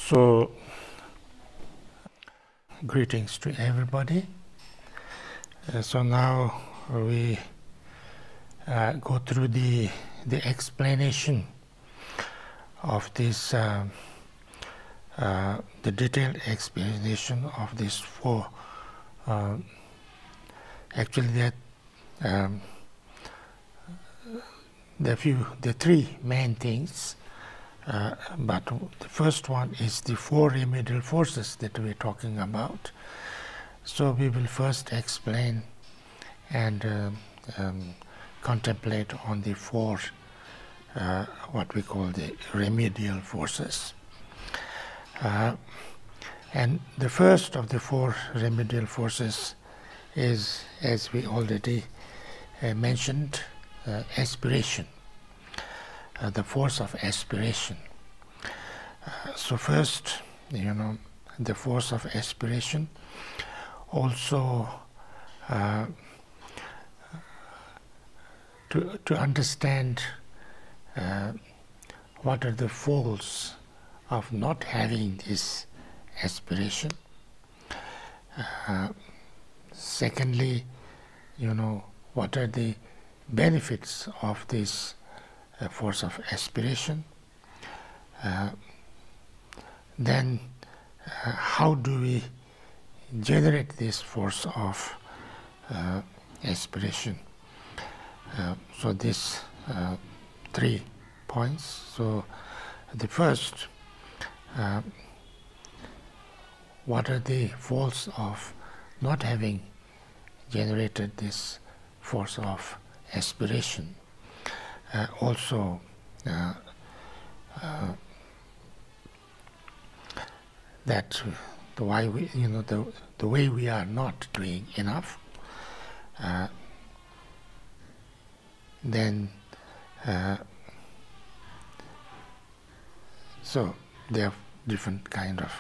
So, greetings to everybody. So now we go through the explanation of this, the detailed explanation of these four. Actually, the three main things. But the first one is the four remedial forces that we're talking about. So we will first explain and contemplate on the four, what we call the remedial forces. And the first of the four remedial forces is, as we already mentioned, aspiration. The force of aspiration. So first, the force of aspiration. Also, to understand what are the faults of not having this aspiration. Secondly, what are the benefits of this force of aspiration. Then how do we generate this force of aspiration? So these 3 points. So the first, what are the faults of not having generated this force of aspiration? Also, that the why we, the way we are not doing enough. Then, so there are different kind of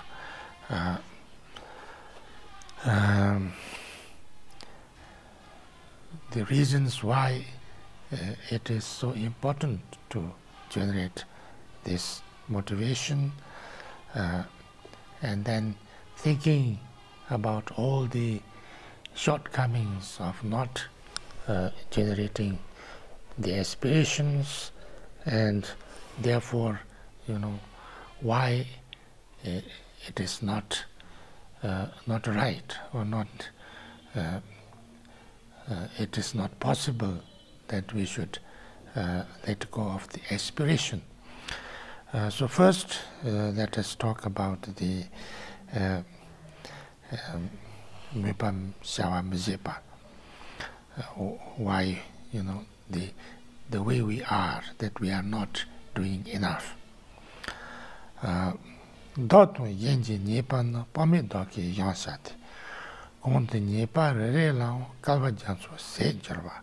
the reasons why it is so important to generate this motivation, and then thinking about all the shortcomings of not generating the aspirations, and therefore, why it is not right, or not. It is not possible that we should let go of the aspiration. So first, let us talk about the mipam shawa mzepa. Why, the way we are, that we are not doing enough. Dotun yenji nipa na pami doki yansati. Konti nipa re lang kalva jansu se jarwa.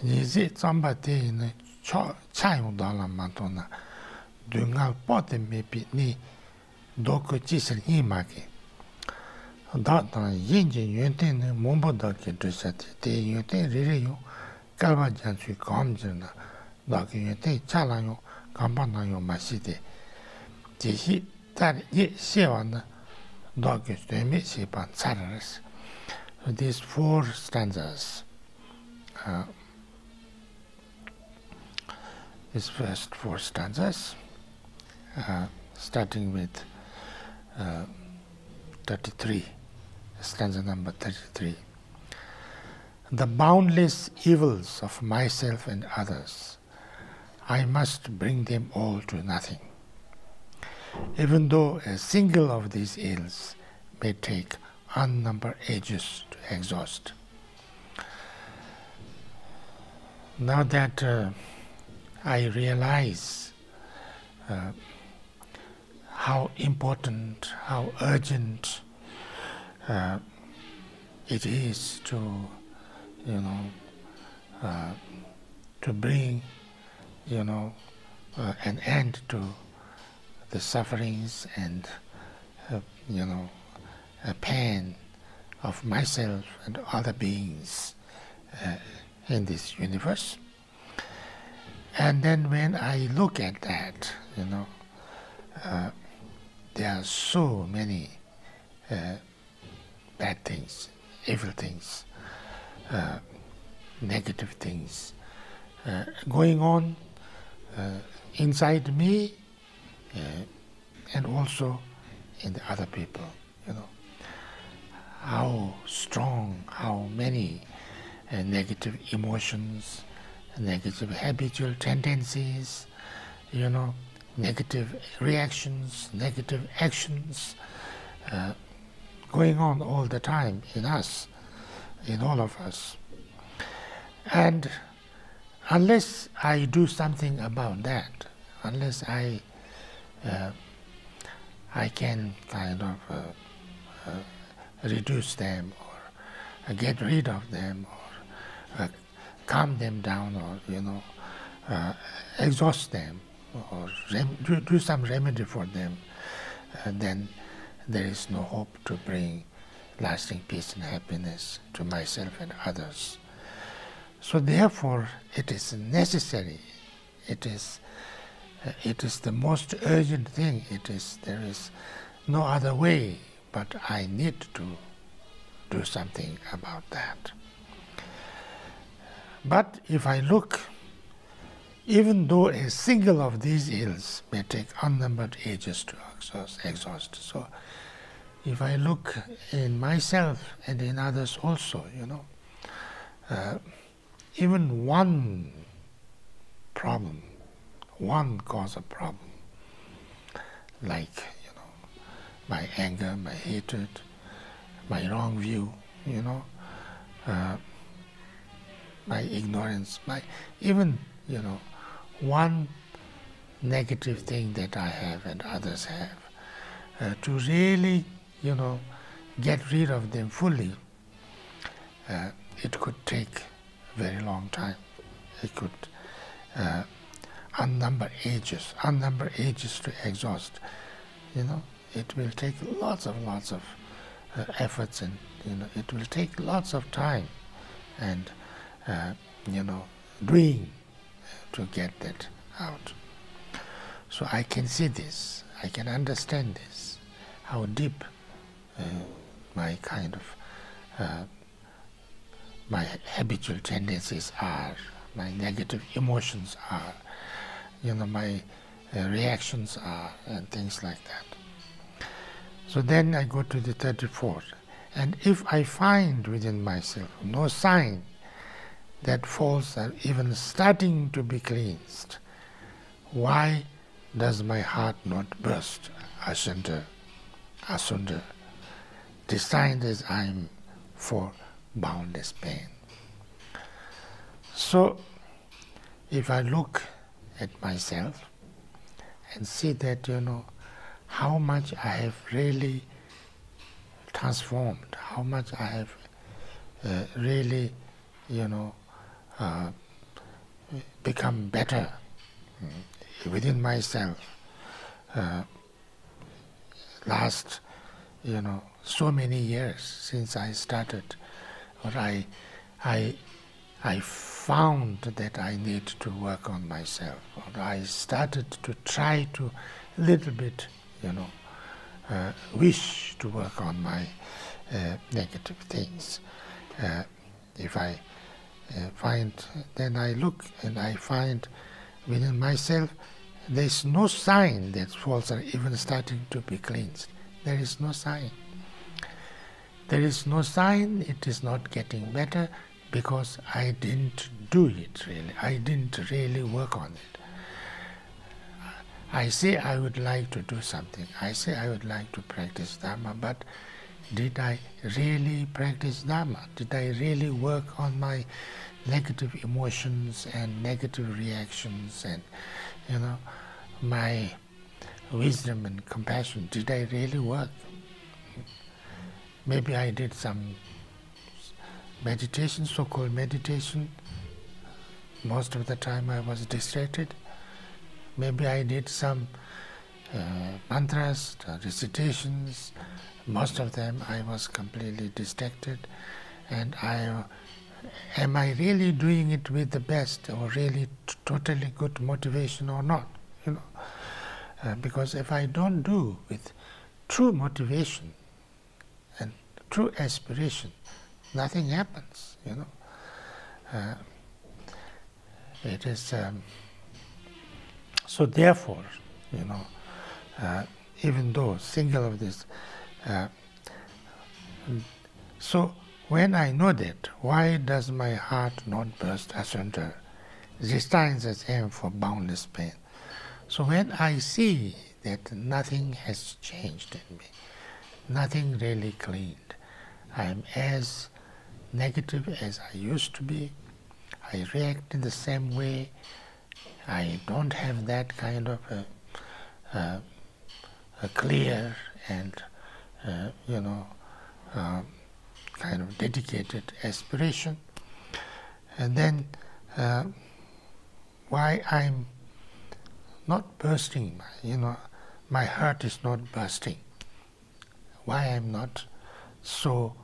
Nizi tsamba te ina chayung dala mantona. Dungal pote mepi ni doko chisar imaki. Datan yenji yunten ne mombo doki dusati. Te yunten re yung kalva jansu kamjana. Doki yunten chala yung kampana yung masite. Jihi tar ye sewa na doki stueme sepan tsararas. So these 4 stanzas, these first 4 stanzas, starting with 33, stanza number 33. The boundless evils of myself and others, I must bring them all to nothing, even though a single of these ills may take unnumbered ages to exhaust. Now that I realize how important, how urgent it is to, to bring, an end to the sufferings and, a pain of myself and other beings in this universe. And then when I look at that, there are so many bad things, evil things, negative things going on inside me and also in the other people, how strong, how many negative emotions, negative habitual tendencies, negative reactions, negative actions going on all the time in us, in all of us. And unless I do something about that, unless I can kind of reduce them or get rid of them or calm them down or exhaust them or do some remedy for them, then there is no hope to bring lasting peace and happiness to myself and others. So therefore it is necessary, it is the most urgent thing, there is no other way, but I need to do something about that. But if I look, even though a single of these ills may take unnumbered ages to exhaust, so if I look in myself and in others also, even one problem, one cause of problem, like my anger, my hatred, my wrong view, my ignorance, even one negative thing that I have and others have, to really get rid of them fully, it could take a very long time. It could unnumbered ages to exhaust. It will take lots of efforts, and it will take lots of time and doing to get that out. So I can see this, I can understand this, how deep my kind of my habitual tendencies are, my negative emotions are, my reactions are, and things like that. So then I go to the 34th. And if I find within myself no sign that faults are even starting to be cleansed, why does my heart not burst asunder, designed as I am for boundless pain? So if I look at myself and see that, how much I have really transformed, how much I have really, become better within myself. Last, so many years since I started, or I found that I need to work on myself, or I started to try to little bit, wish to work on my negative things. If I find, then I look and I find within myself there is no sign that faults are even starting to be cleansed. There is no sign. There is no sign it is not getting better, because I didn't do it really. I didn't really work on it. I say I would like to do something. I say I would like to practice Dharma, but did I really practice Dharma? Did I really work on my negative emotions and negative reactions and, my wisdom and compassion? Did I really work? Maybe I did some meditation, so-called meditation. Most of the time I was distracted. Maybe I did some mantras, recitations. Most of them I was completely distracted. And am I really doing it with the best, or really totally good motivation or not? Because if I don't do with true motivation and true aspiration, nothing happens, It is so. Therefore, even though single of this, so when I know that, why does my heart not burst asunder? The Stanzas aim for boundless pain. So when I see that nothing has changed in me, nothing really cleaned, I am as negative as I used to be. I react in the same way. I don't have that kind of a clear and kind of dedicated aspiration. And then why I'm not bursting, my heart is not bursting. Why I'm not so,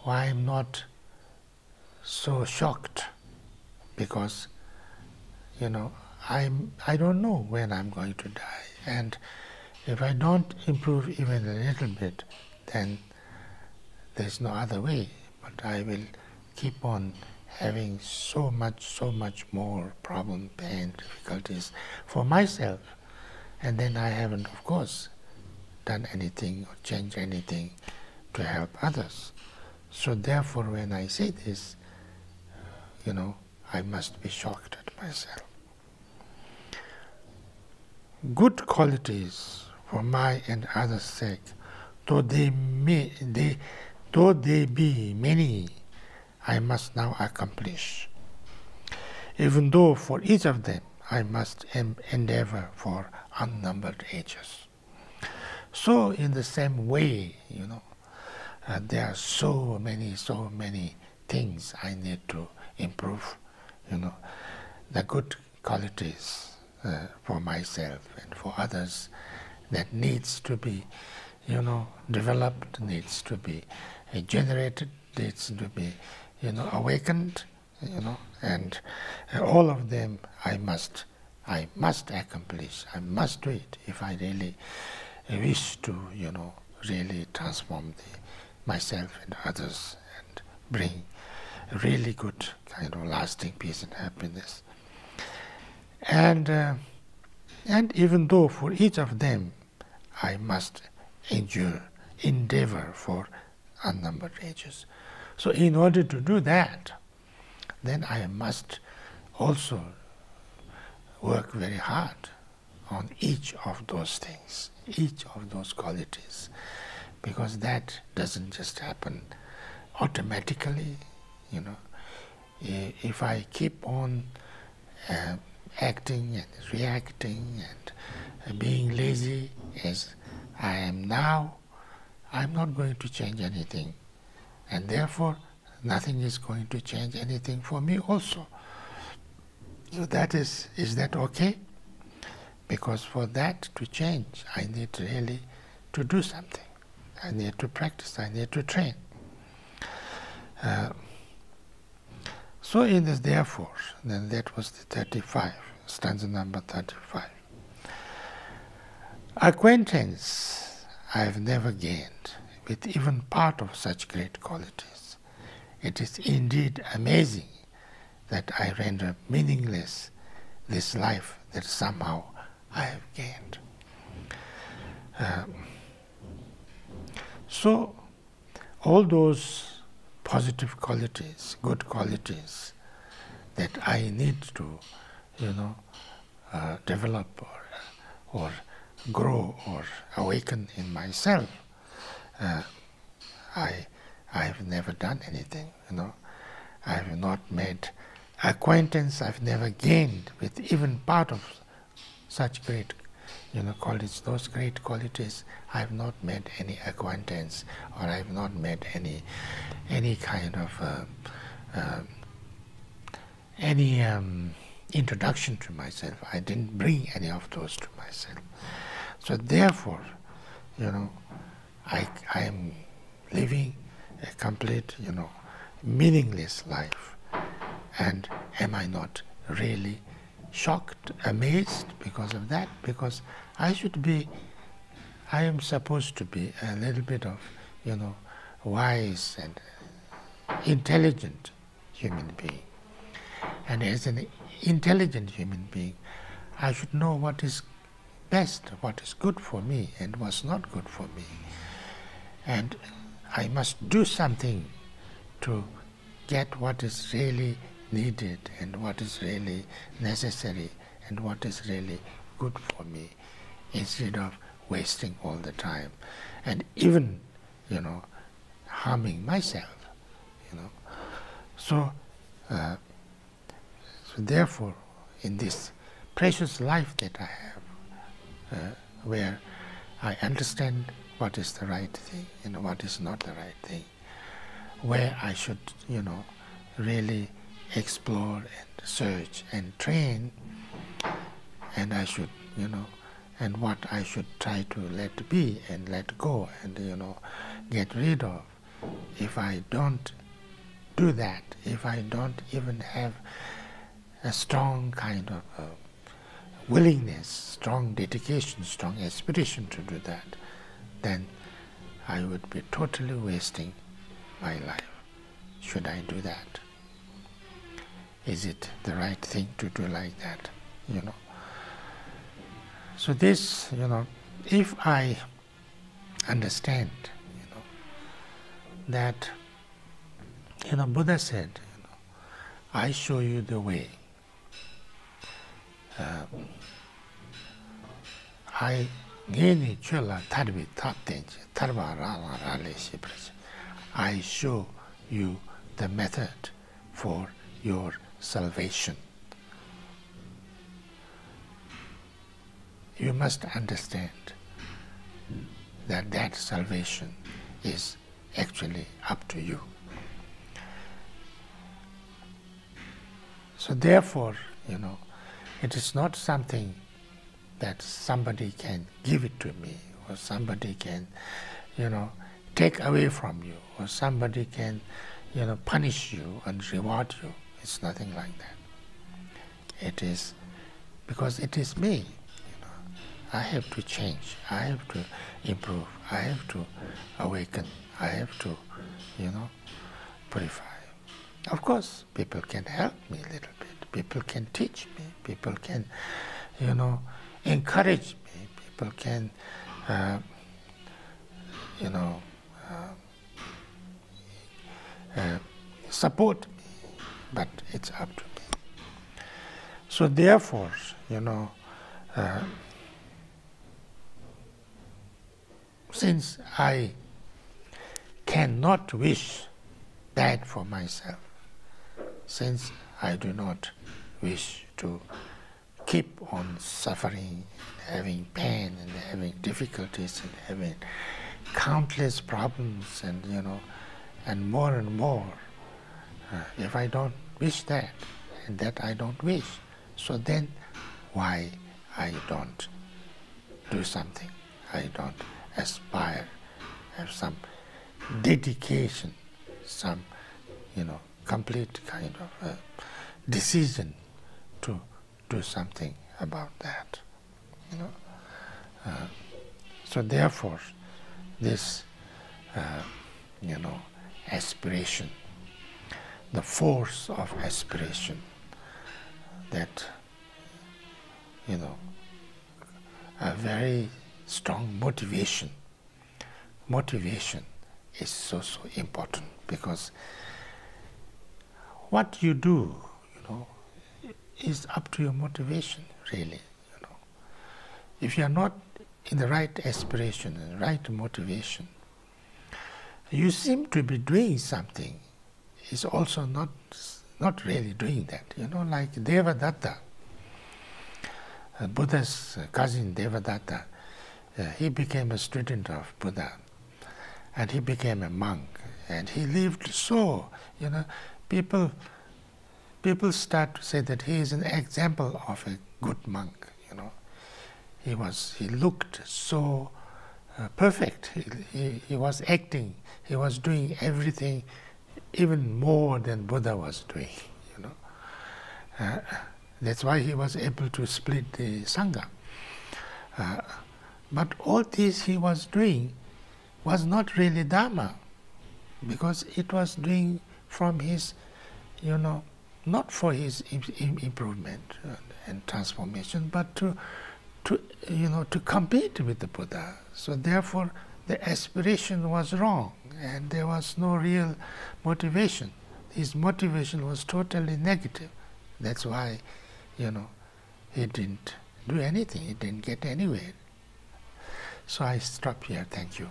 why I'm not so shocked, because I don't know when I'm going to die, and if I don't improve even a little bit, then there's no other way, but I will keep on having so much more problem, pain, difficulties for myself, and then I haven't, of course, done anything or changed anything to help others. So therefore, when I say this, I must be shocked at myself. Good qualities for my and others' sake, though they be many, I must now accomplish. Even though for each of them I must endeavor for unnumbered ages. So in the same way, there are so many things I need to improve, the good qualities for myself and for others that needs to be, developed, needs to be generated, needs to be, awakened, and all of them I must accomplish. I must do it if I really wish to, really transform myself and others and bring a really good kind of lasting peace and happiness. And even though for each of them I must endeavor for unnumbered ages. So in order to do that, then I must also work very hard on each of those things, each of those qualities, because that doesn't just happen automatically. If I keep on acting and reacting and being lazy as I am now, I'm not going to change anything, and therefore nothing is going to change anything for me also. So that is that okay? Because for that to change, I need really to do something. I need to practice, I need to train. So in this therefore, then that was the 35, stanza number 35. Acquaintance I have never gained with even part of such great qualities. It is indeed amazing that I render meaningless this life that somehow I have gained. So all those positive qualities, good qualities that I need to, develop or grow or awaken in myself, I have never done anything. I have not made acquaintance. I've never gained with even part of such great, qualities. Those great qualities, I have not made any acquaintance, or I have not made any kind of introduction to myself. I didn't bring any of those to myself. So therefore, I am living a complete, meaningless life. And am I not really shocked, amazed because of that, because I am supposed to be a little bit of, wise and intelligent human being. And as an intelligent human being, I should know what is best, what is good for me and what's not good for me. And I must do something to get what is really needed and what is really necessary and what is really good for me, instead of wasting all the time and even, harming myself. So therefore, in this precious life that I have, where I understand what is the right thing and what is not the right thing, where I should, really explore and search and train, and I should, and what I should try to let be and let go and, get rid of. If I don't do that, if I don't even have a strong kind of willingness, strong dedication, strong aspiration to do that, then I would be totally wasting my life. Should I do that? Is it the right thing to do like that? So this, if I understand, that, Buddha said, I show you the way. I show you the method for your salvation. You must understand that that salvation is actually up to you. So therefore, it is not something that somebody can give it to me, or somebody can, take away from you, or somebody can, punish you and reward you. It's nothing like that. It is because it is me. I have to change. I have to improve. I have to awaken. I have to, purify. Of course, people can help me a little bit. People can teach me. People can, encourage me. People can, support me. But it's up to me. So therefore, since I cannot wish bad for myself, since I do not wish to keep on suffering, having pain and having difficulties and having countless problems and more, if I don't wish that, and that I don't wish, so then why I don't do something? I don't aspire, have some dedication, some, complete kind of decision to do something about that. So therefore, this, aspiration, the force of aspiration, that, a very strong motivation. Motivation is so important, because what you do, is up to your motivation, really. If you are not in the right aspiration and right motivation, you seem to be doing something, is also not really doing that. Like Devadatta, Buddha's cousin Devadatta, he became a student of Buddha, and he became a monk, and he lived so, people start to say that he is an example of a good monk. He looked so perfect. He was acting. He was doing everything even more than Buddha was doing. That's why he was able to split the Sangha. But all this he was doing was not really Dharma, because it was doing from his, not for his improvement and transformation, but to compete with the Buddha. So therefore, the aspiration was wrong, and there was no real motivation. His motivation was totally negative. That's why, he didn't do anything. He didn't get anywhere. So I stop here. Thank you.